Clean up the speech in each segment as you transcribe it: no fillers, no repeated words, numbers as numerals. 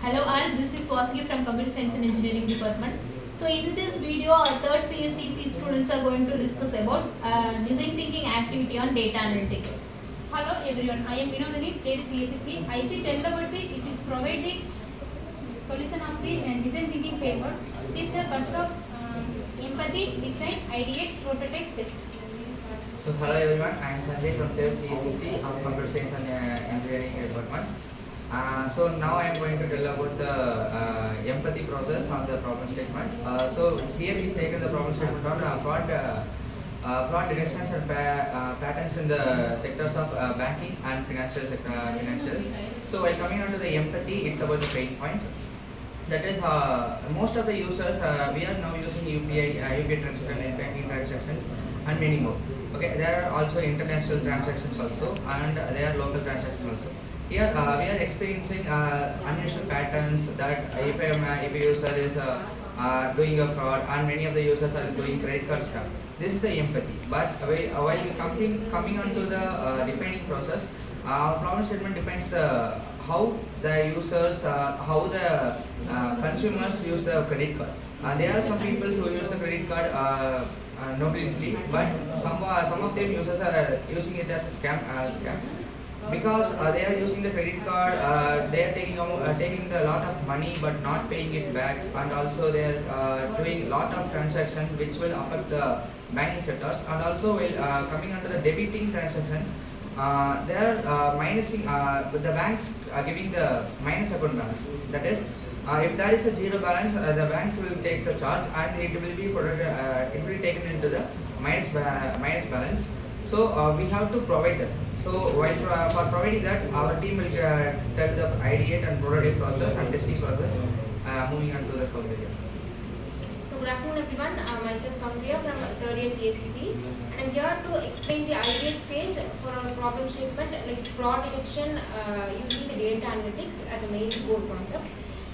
Hello all, this is Vasgi from Computer Science and Engineering Department. So in this video, our third CSCC students are going to discuss about design thinking activity on data analytics. Hello everyone, I am Vinodini, third CSCC. I see tell about it is providing solution of the design thinking framework. It is a first of empathy, define, ideate, prototype, test. So hello everyone, I am Sanjay from third CSCC of Computer Science and Engineering Department. So now I am going to tell about the empathy process on the problem statement. So here we taken the problem statement on fraud detections and patterns in the sectors of banking and financials. So while coming on to the empathy, it's about the pain points. That is, most of the users, we are now using UPI transaction, net banking transactions, and many more. Okay, there are also international transactions also, and there are local transactions also. Here, we are experiencing unusual patterns that if a user is doing a fraud, and many of the users are doing credit card stuff. This is the empathy. But while coming on to the defining process, our problem statement defines the how the users, how the consumers use the credit card. There are some people who use the credit card knowingly, but some of them users are using it as a scam because they are using the credit card. They are taking a lot of money but not paying it back, and also they are doing lot of transactions which will affect the banking sectors, and also while coming under the debiting transactions. They are minusing, the banks are giving the minus account balance. That is, if there is a zero balance, the banks will take the charge and it will be it will be taken into the minus balance. So we have to provide that. So while for providing that, our team will tell the ideate and prototype process and testing process. Moving on to the Soundria. So good afternoon everyone, myself Soundria from third year CSCC, and I am here to explain the ideate phase for our problem statement like fraud detection using the data analytics as a main core concept.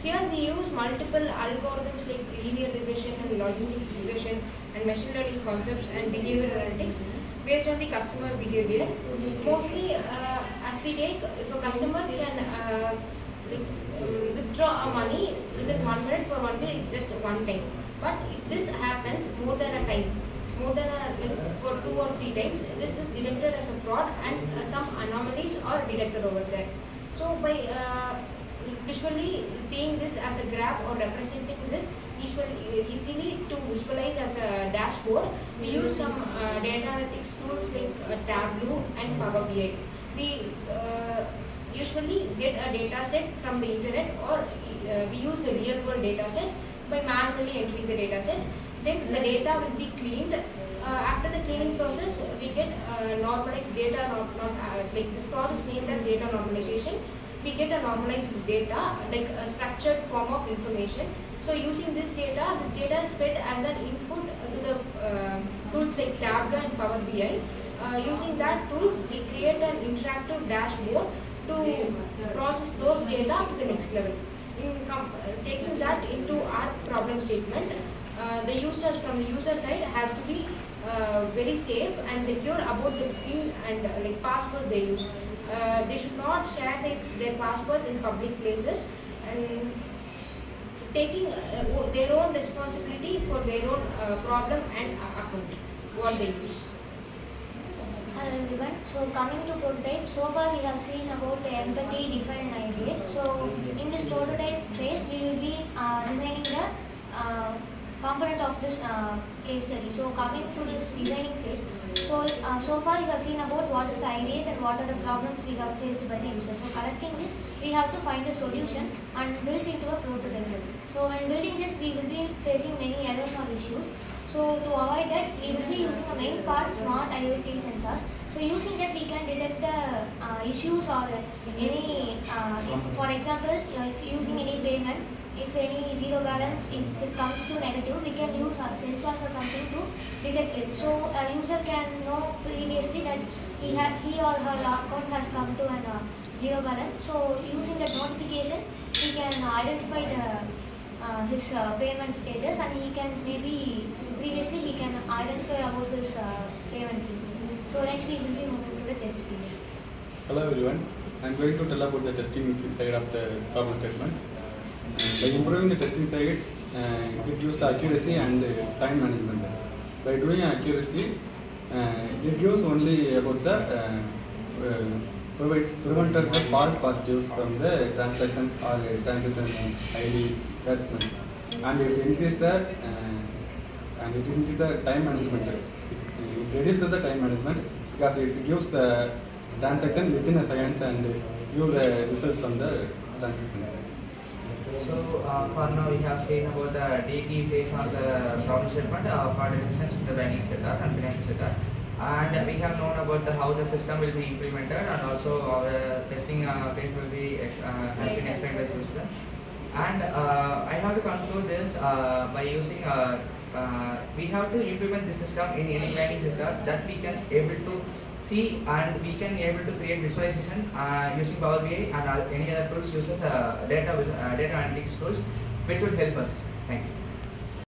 Here we use multiple algorithms like linear regression and logistic regression and machine learning concepts and behavioral analytics based on the customer behavior. Mostly as we take, if a customer can withdraw money within 1 minute for only just one time. But if this happens more than a time, for 2 or 3 times, this is detected as a fraud and some anomalies are detected over there. So by visually seeing this as a graph or representing this easily to visualize as a dashboard, we use some data analytics tools like Tableau and Power BI. We usually get a data set from the internet, or we use the real world data sets by manually entering the data sets. Then the data will be cleaned. After the cleaning process, we get normalized data, like this process named as data normalization. We get a normalized data, like a structured form of information. So using this data is fed as an input to the tools like Tableau and Power BI. Using that tools, we create an interactive dashboard to process those data to the next level. Taking that into our problem statement, the users from the user side has to be very safe and secure about the PIN and like password they use. They should not share their passwords in public places, and taking their own responsibility for their own problem and account, what they use. Hello everyone. So coming to prototype, so far we have seen about empathy, define and ideate. So in this prototype phase, we will be designing the component of this case study. So coming to this designing phase, so far we have seen about what is the ideate and what are the problems we have faced by the user. So collecting this, we have to find a solution and build into a prototype. So when building this, we will be facing many errors or issues. So to avoid that, we will be using a main part smart IoT sensors. So using that, we can detect the issues or any, if, for example, if using any payment, if any zero balance, if it comes to negative, we can use sensors or something to detect it. So a user can know previously that he or her account has come to an zero balance. So using that notification, he can identify his payment status, and he can previously he can identify about his payment key. So next we will be moving to the test phase. Hello everyone, I am going to tell about the testing side of the problem statement. By improving the testing side, it gives the accuracy and time management. By doing accuracy, it gives only about the prevented the false positives from the transactions or transaction ID that much. And it increases the time management. It reduces the time management because it gives the transaction within a seconds and give the results from the transaction. So for now we have seen about the DT phase on the problem statement for decisions in the banking sector and financial sector, and we have known about how the system will be implemented, and also our testing phase will be has been explained by Susan. And I have to conclude this by using we have to implement the system in any banking sector that we can able to see, and we can able to create visualization using Power BI and any other tools uses data analytics tools which will help us. Thank you.